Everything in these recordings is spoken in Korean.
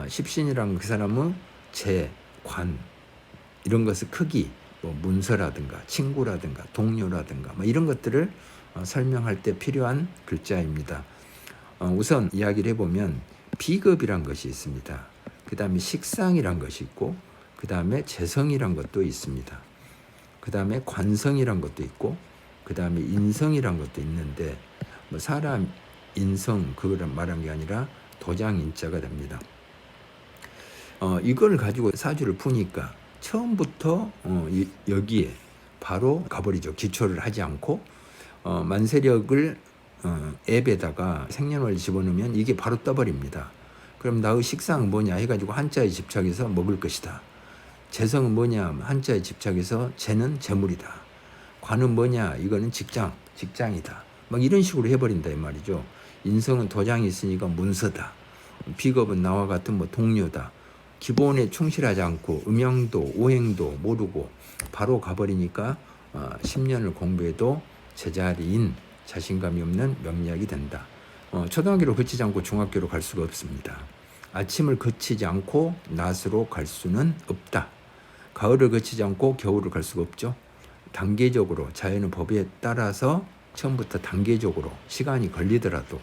십신이란 그 사람의 재, 관 이런 것의 크기, 뭐 문서라든가 친구라든가 동료라든가 뭐 이런 것들을 설명할 때 필요한 글자입니다. 우선 이야기를 해보면 비겁이란 것이 있습니다. 그 다음에 식상이란 것이 있고, 그 다음에 재성이란 것도 있습니다. 그 다음에 관성이란 것도 있고, 그 다음에 인성이란 것도 있는데, 뭐 사람 인성 그걸 말한 게 아니라 도장 인자가 됩니다. 이걸 가지고 사주를 푸니까 처음부터 여기에 바로 가버리죠. 기초를 하지 않고 만세력을 앱에다가 생년월일 집어넣으면 이게 바로 떠버립니다. 그럼 나의 식상은 뭐냐 해가지고 한자에 집착해서 먹을 것이다. 재성은 뭐냐 한자에 집착해서 재는 재물이다. 관은 뭐냐 이거는 직장이다. 막 이런 식으로 해버린다 이 말이죠. 인성은 도장이 있으니까 문서다. 비겁은 나와 같은 뭐 동료다. 기본에 충실하지 않고 음양도 오행도 모르고 바로 가버리니까 10년을 공부해도 제자리인 자신감이 없는 명리학이 된다. 초등학교로 거치지 않고 중학교로 갈 수가 없습니다. 아침을 거치지 않고 낮으로 갈 수는 없다. 가을을 거치지 않고 겨울을 갈 수가 없죠. 단계적으로 자연의 법에 따라서 처음부터 단계적으로 시간이 걸리더라도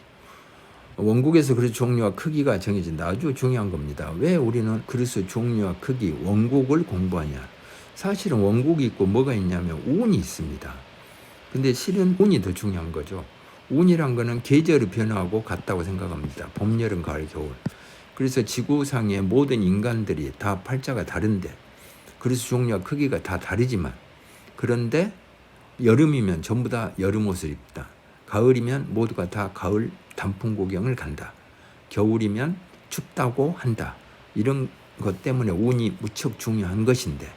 원국에서 그릇 종류와 크기가 정해진다. 아주 중요한 겁니다. 왜 우리는 그릇의 종류와 크기, 원국을 공부하냐. 사실은 원국이 있고 뭐가 있냐면 운이 있습니다. 근데 실은 운이 더 중요한 거죠. 운이란 거는 계절이 변화하고 같다고 생각합니다. 봄, 여름, 가을, 겨울. 그래서 지구상의 모든 인간들이 다 팔자가 다른데 그릇의 종류와 크기가 다 다르지만 그런데 여름이면 전부 다 여름 옷을 입다. 가을이면 모두가 다 가을 단풍 구경을 간다. 겨울이면 춥다고 한다. 이런 것 때문에 운이 무척 중요한 것인데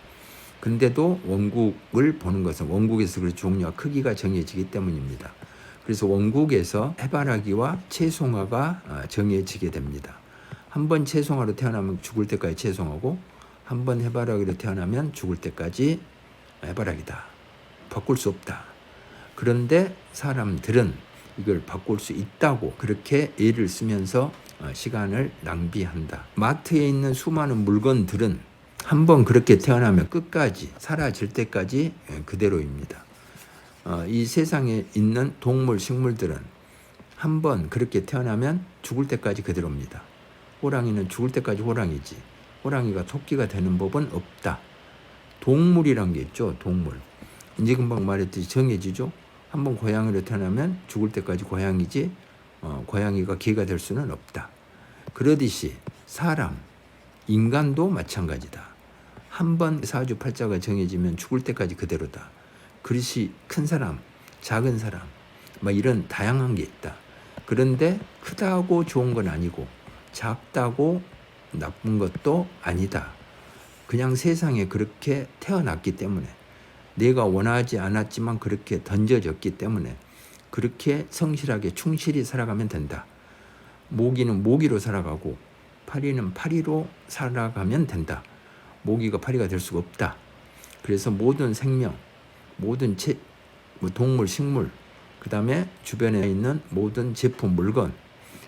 근데도 원국을 보는 것은 원국에서 그 종류와 크기가 정해지기 때문입니다. 그래서 원국에서 해바라기와 채송화가 정해지게 됩니다. 한 번 채송화로 태어나면 죽을 때까지 채송하고 한 번 해바라기로 태어나면 죽을 때까지 해바라기다. 바꿀 수 없다. 그런데 사람들은 이걸 바꿀 수 있다고 그렇게 애를 쓰면서 시간을 낭비한다. 마트에 있는 수많은 물건들은 한번 그렇게 태어나면 끝까지 사라질 때까지 그대로입니다. 이 세상에 있는 동물, 식물들은 한번 그렇게 태어나면 죽을 때까지 그대로입니다. 호랑이는 죽을 때까지 호랑이지 호랑이가 토끼가 되는 법은 없다. 동물이란 게 있죠. 동물. 이제 금방 말했듯이 정해지죠. 한번 고양이로 태어나면 죽을 때까지 고양이지 고양이가 개가 될 수는 없다. 그러듯이 사람, 인간도 마찬가지다. 한번 사주팔자가 정해지면 죽을 때까지 그대로다. 그릇이 큰 사람, 작은 사람 막 이런 다양한 게 있다. 그런데 크다고 좋은 건 아니고 작다고 나쁜 것도 아니다. 그냥 세상에 그렇게 태어났기 때문에 내가 원하지 않았지만 그렇게 던져졌기 때문에 그렇게 성실하게 충실히 살아가면 된다. 모기는 모기로 살아가고 파리는 파리로 살아가면 된다. 모기가 파리가 될 수가 없다. 그래서 모든 생명, 모든 동물, 식물, 그 다음에 주변에 있는 모든 제품, 물건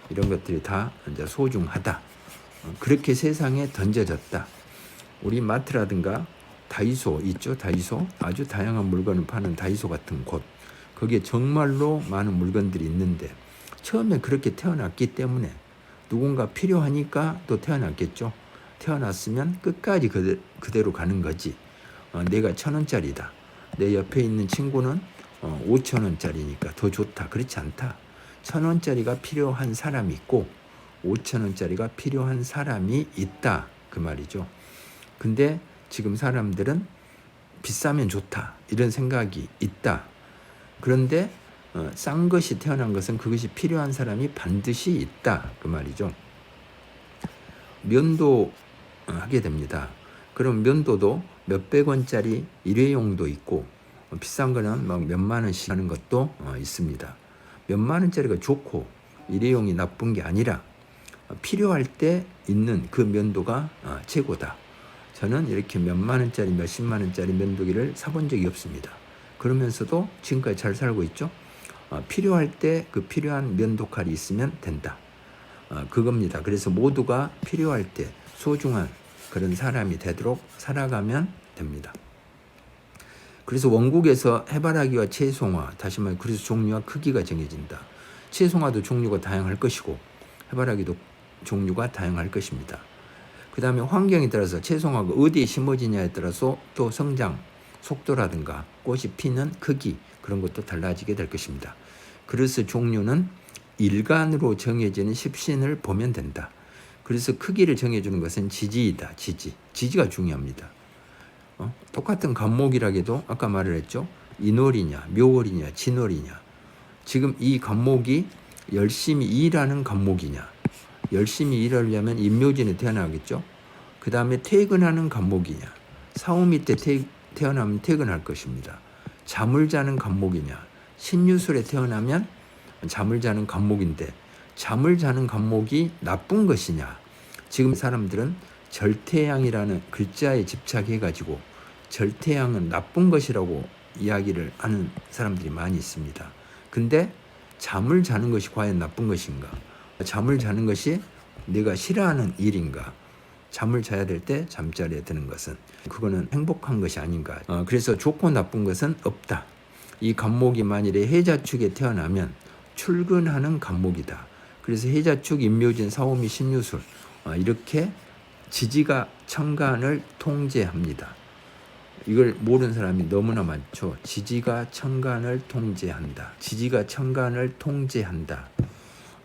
이런 것들이 다 이제 소중하다. 그렇게 세상에 던져졌다. 우리 마트라든가 다이소 있죠. 다이소 아주 다양한 물건을 파는 다이소 같은 곳 거기에 정말로 많은 물건들이 있는데 처음에 그렇게 태어났기 때문에 누군가 필요하니까 또 태어났겠죠. 태어났으면 끝까지 그대로 가는 거지. 내가 1,000원짜리다. 내 옆에 있는 친구는 5,000원짜리니까 더 좋다. 그렇지 않다. 1,000원짜리가 필요한 사람이 있고 5,000원짜리가 필요한 사람이 있다. 그 말이죠. 근데 지금 사람들은 비싸면 좋다 이런 생각이 있다. 그런데 싼 것이 태어난 것은 그것이 필요한 사람이 반드시 있다 그 말이죠. 면도 하게 됩니다. 그럼 면도도 몇백 원짜리 일회용도 있고 비싼 거는 막 몇만 원씩 하는 것도 있습니다. 몇만 원짜리가 좋고 일회용이 나쁜 게 아니라 필요할 때 있는 그 면도가 최고다. 저는 이렇게 몇만 원짜리 몇십만 원짜리 면도기를 사본 적이 없습니다. 그러면서도 지금까지 잘 살고 있죠. 필요할 때 그 필요한 면도칼이 있으면 된다. 그겁니다. 그래서 모두가 필요할 때 소중한 그런 사람이 되도록 살아가면 됩니다. 그래서 원국에서 해바라기와 채송화, 다시 말해 그래서 종류와 크기가 정해진다. 채송화도 종류가 다양할 것이고 해바라기도 종류가 다양할 것입니다. 그 다음에 환경에 따라서 채송화가 어디에 심어지냐에 따라서 또 성장 속도라든가 꽃이 피는 크기 그런 것도 달라지게 될 것입니다. 그래서 종류는 일간으로 정해지는 십신을 보면 된다. 그래서 크기를 정해주는 것은 지지이다. 지지가 중요합니다. 똑같은 간목이라기도 아까 말을 했죠. 인월이냐 묘월이냐 진월이냐. 지금 이 간목이 열심히 일하는 간목이냐. 열심히 일하려면 임묘진에 태어나겠죠. 그 다음에 퇴근하는 간목이냐. 사오미 때 태어나면 퇴근할 것입니다. 잠을 자는 간목이냐. 신유술에 태어나면 잠을 자는 간목인데 잠을 자는 간목이 나쁜 것이냐. 지금 사람들은 절태양이라는 글자에 집착해가지고 절태양은 나쁜 것이라고 이야기를 하는 사람들이 많이 있습니다. 근데 잠을 자는 것이 과연 나쁜 것인가? 잠을 자는 것이 내가 싫어하는 일인가? 잠을 자야 될 때 잠자리에 드는 것은 그거는 행복한 것이 아닌가? 그래서 좋고 나쁜 것은 없다. 이 간목이 만일에 해자축에 태어나면 출근하는 간목이다. 그래서 해자축, 임묘진, 사오미, 신유술 이렇게 지지가 천간을 통제합니다. 이걸 모르는 사람이 너무나 많죠. 지지가 천간을 통제한다. 지지가 천간을 통제한다.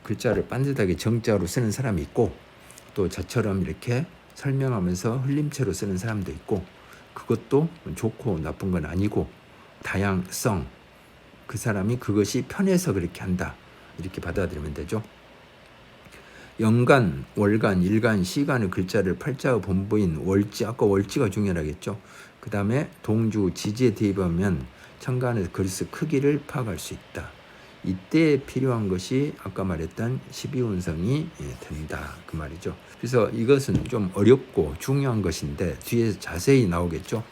글자를 반듯하게 정자로 쓰는 사람이 있고 또 저처럼 이렇게 설명하면서 흘림체로 쓰는 사람도 있고 그것도 좋고 나쁜 건 아니고 다양성 그 사람이 그것이 편해서 그렇게 한다. 이렇게 받아들이면 되죠. 연간, 월간, 일간, 시간의 글자를 팔자의 본부인 월지 아까 월지가 중요하겠죠. 그 다음에 동주, 지지에 대입하면 천간의 글씨 크기를 파악할 수 있다. 이때 필요한 것이 아까 말했던 12운성이 된다. 그 말이죠. 그래서 이것은 좀 어렵고 중요한 것인데 뒤에 자세히 나오겠죠.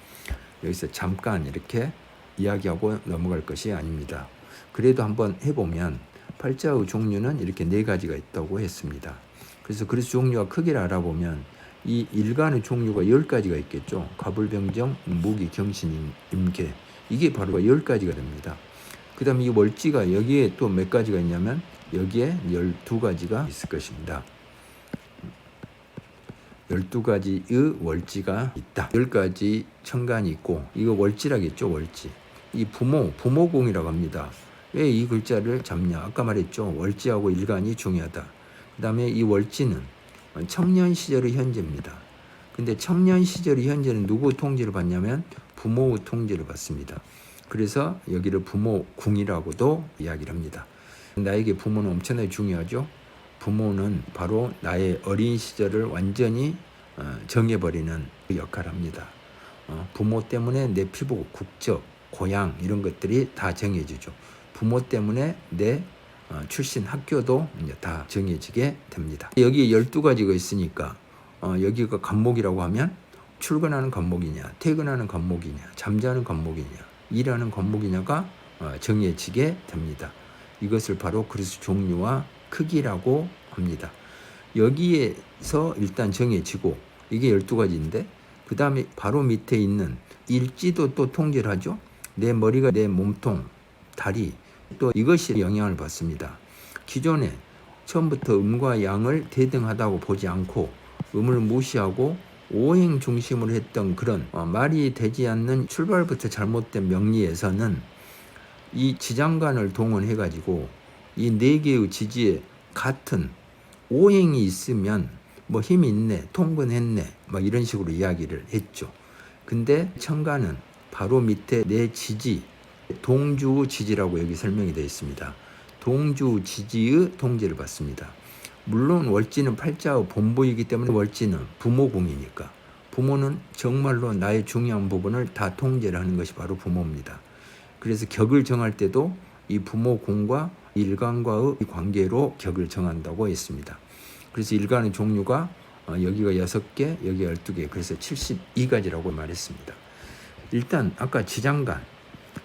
여기서 잠깐 이렇게 이야기하고 넘어갈 것이 아닙니다. 그래도 한번 해보면 팔자의 종류는 이렇게 4가지가 있다고 했습니다. 그래서 그리스 종류와 크기를 알아보면 이 일간의 종류가 10가지가 있겠죠. 갑을병정, 무기, 경신, 임계 이게 바로 10가지가 됩니다. 그 다음에 이 월지가 여기에 또 몇 가지가 있냐면 여기에 12가지가 있을 것입니다. 12가지의 월지가 있다. 10가지 천간이 있고 이거 월지라겠죠. 월지. 이 부모공이라고 합니다. 왜 이 글자를 잡냐. 아까 말했죠. 월지하고 일간이 중요하다. 그 다음에 이 월지는 청년 시절의 현재입니다. 근데 청년 시절의 현재는 누구 통제를 받냐면 부모의 통제를 받습니다. 그래서 여기를 부모궁이라고도 이야기를 합니다. 나에게 부모는 엄청나게 중요하죠. 부모는 바로 나의 어린 시절을 완전히 정해버리는 역할을 합니다. 부모 때문에 내 피부, 국적, 고향 이런 것들이 다 정해지죠. 부모 때문에 내 출신 학교도 이제 다 정해지게 됩니다. 여기 12가지가 있으니까 여기가 간목이라고 하면 출근하는 간목이냐, 퇴근하는 간목이냐, 잠자는 간목이냐, 일하는 간목이냐가 정해지게 됩니다. 이것을 바로 그리스 종류와 크기라고 합니다. 여기에서 일단 정해지고 이게 12가지인데 그 다음에 바로 밑에 있는 일지도 또 통제를 하죠. 내 머리가 내 몸통, 다리 또 이것이 영향을 받습니다. 기존에 처음부터 음과 양을 대등하다고 보지 않고 음을 무시하고 오행 중심으로 했던 그런 말이 되지 않는 출발부터 잘못된 명리에서는 이 지장간을 동원해 가지고 이 4개의 지지에 같은 오행이 있으면 뭐 힘이 있네, 통근했네 막 이런 식으로 이야기를 했죠. 근데 천간은 바로 밑에 내 지지 동주 지지라고 여기 설명이 되어 있습니다. 동주 지지의 통제를 받습니다. 물론 월지는 팔자의 본부이기 때문에 월지는 부모궁이니까 부모는 정말로 나의 중요한 부분을 다 통제를 하는 것이 바로 부모입니다. 그래서 격을 정할 때도 이 부모궁과 일간과의 관계로 격을 정한다고 했습니다. 그래서 일간의 종류가 여기가 6개, 여기가 12개, 그래서 72가지라고 말했습니다. 일단 아까 지장간,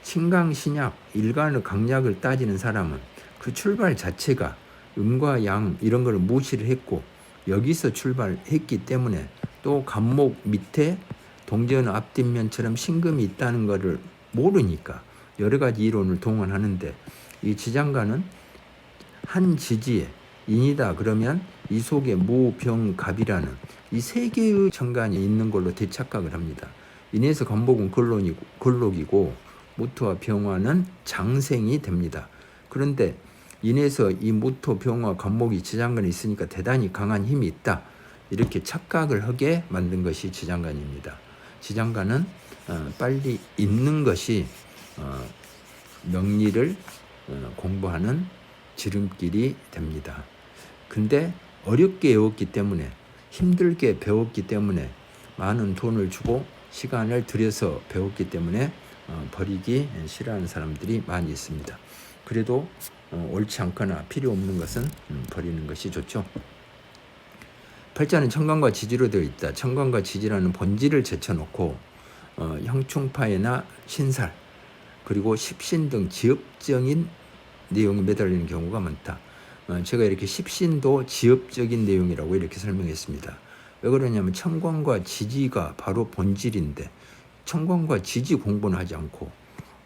신강, 신약, 일간의 강약을 따지는 사람은 그 출발 자체가 음과 양 이런 걸 무시를 했고 여기서 출발했기 때문에 또 간목 밑에 동전 앞뒷면처럼 신금이 있다는 것을 모르니까 여러 가지 이론을 동원하는데 이 지장간은 한 지지에 인이다 그러면 이 속에 무병갑이라는 이 세 개의 천간이 있는 걸로 대착각을 합니다. 인에서 간목은 근록이고 모토와 병화는 장생이 됩니다. 그런데 인에서 이 모토, 병화, 간목이 지장간에 있으니까 대단히 강한 힘이 있다. 이렇게 착각을 하게 만든 것이 지장간입니다. 지장간은 빨리 있는 것이 명리를 공부하는 지름길이 됩니다. 근데 어렵게 외웠기 때문에 힘들게 배웠기 때문에 많은 돈을 주고 시간을 들여서 배웠기 때문에 버리기 싫어하는 사람들이 많이 있습니다. 그래도 옳지 않거나 필요 없는 것은 버리는 것이 좋죠. 팔자는 천간과 지지로 되어 있다. 천간과 지지라는 본질을 제쳐놓고 형충파해나 신살 그리고 십신 등 지엽적인 내용이 매달리는 경우가 많다. 제가 이렇게 십신도 지엽적인 내용이라고 이렇게 설명했습니다. 왜 그러냐면 천간과 지지가 바로 본질인데 천간과 지지 공부는 하지 않고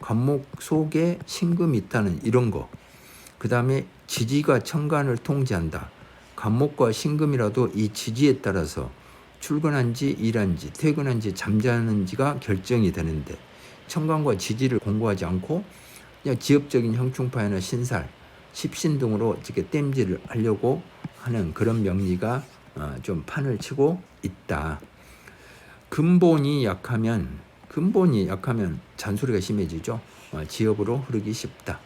간목 속에 신금이 있다는 이런 거, 그 다음에 지지가 천간을 통제한다. 간목과 신금이라도 이 지지에 따라서 출근한지 일한지 퇴근한지 잠자는지가 결정이 되는데 천간과 지지를 공부하지 않고 그냥 지엽적인 형충파이나 신살, 십신 등으로 이렇게 땜질을 하려고 하는 그런 명리가 좀 판을 치고 있다. 근본이 약하면 잔소리가 심해지죠. 지엽으로 흐르기 쉽다.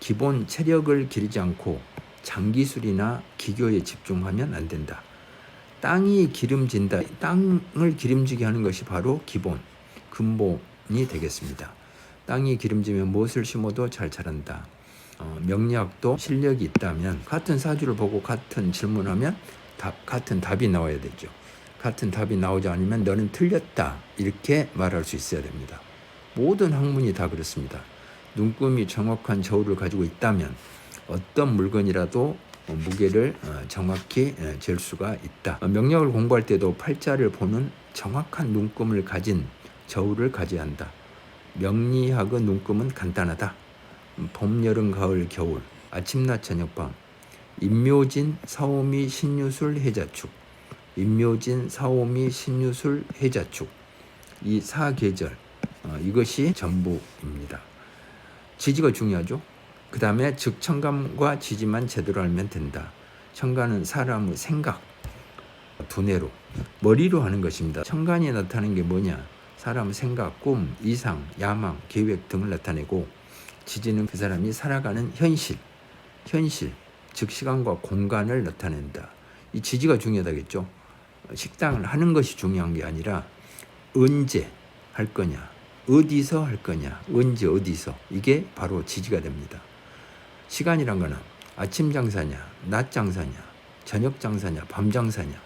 기본 체력을 기르지 않고 장기술이나 기교에 집중하면 안 된다. 땅이 기름진다. 땅을 기름지게 하는 것이 바로 기본, 근본이 되겠습니다. 땅이 기름지면 무엇을 심어도 잘 자란다. 명리학도 실력이 있다면 같은 사주를 보고 같은 질문하면 같은 답이 나와야 되죠. 같은 답이 나오지 않으면 너는 틀렸다 이렇게 말할 수 있어야 됩니다. 모든 학문이 다 그렇습니다. 눈금이 정확한 저울을 가지고 있다면 어떤 물건이라도 무게를 정확히 잴 수가 있다. 명리학을 공부할 때도 팔자를 보는 정확한 눈금을 가진 저울을 가져야 한다. 명리학의 눈금은 간단하다. 봄, 여름, 가을, 겨울, 아침, 낮, 저녁, 밤. 임묘진, 사오미, 신유술, 해자축. 임묘진, 사오미, 신유술, 해자축. 이 사계절, 이것이 전부입니다. 지지가 중요하죠. 그 다음에 즉 천간과 지지만 제대로 알면 된다. 천간은 사람의 생각, 두뇌로, 머리로 하는 것입니다. 천간이 나타나는 게 뭐냐? 사람의 생각, 꿈, 이상, 야망, 계획 등을 나타내고 지지는 그 사람이 살아가는 현실, 즉 시간과 공간을 나타낸다. 이 지지가 중요하다겠죠. 식당을 하는 것이 중요한 게 아니라 언제 할 거냐, 어디서 할 거냐, 언제 어디서, 이게 바로 지지가 됩니다. 시간이란 거는 아침 장사냐, 낮 장사냐, 저녁 장사냐, 밤 장사냐.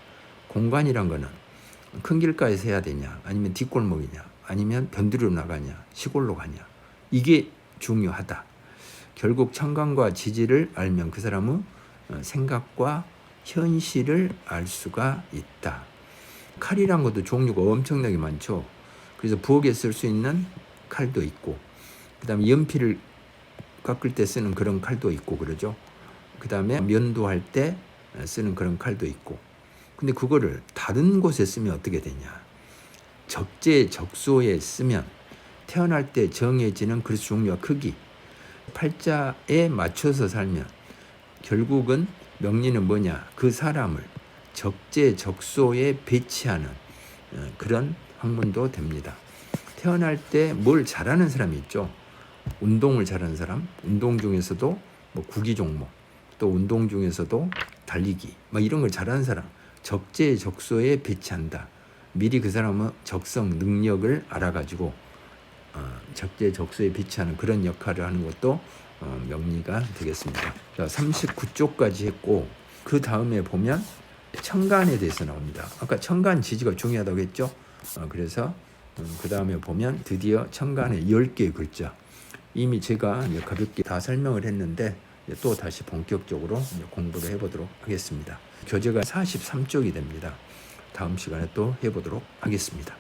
공간이란 거는 큰 길가에서 해야 되냐, 아니면 뒷골목이냐, 아니면 변두리로 나가냐, 시골로 가냐. 이게 중요하다. 결국 천간과 지지를 알면 그 사람의 생각과 현실을 알 수가 있다. 칼이란 것도 종류가 엄청나게 많죠. 그래서 부엌에 쓸 수 있는 칼도 있고, 그 다음에 연필을 깎을 때 쓰는 그런 칼도 있고 그러죠. 그 다음에 면도할 때 쓰는 그런 칼도 있고. 근데 그거를 다른 곳에 쓰면 어떻게 되냐. 적재적소에 쓰면 태어날 때 정해지는 그 종류와 크기, 팔자에 맞춰서 살면 결국은 명리는 뭐냐, 그 사람을 적재적소에 배치하는 그런 학문도 됩니다. 태어날 때 뭘 잘하는 사람이 있죠. 운동을 잘하는 사람, 운동 중에서도 뭐 구기 종목, 또 운동 중에서도 달리기, 뭐 이런 걸 잘하는 사람, 적재적소에 배치한다. 미리 그 사람의 적성, 능력을 알아가지고 적재적소에 배치하는 그런 역할을 하는 것도 명리가 되겠습니다. 자, 39쪽까지 했고 그 다음에 보면 천간에 대해서 나옵니다. 아까 천간 지지가 중요하다고 했죠. 그래서 그 다음에 보면 드디어 천간의 10개의 글자. 이미 제가 가볍게 다 설명을 했는데 이제 또 다시 본격적으로 이제 공부를 해보도록 하겠습니다. 교재가 43쪽이 됩니다. 다음 시간에 또 해보도록 하겠습니다.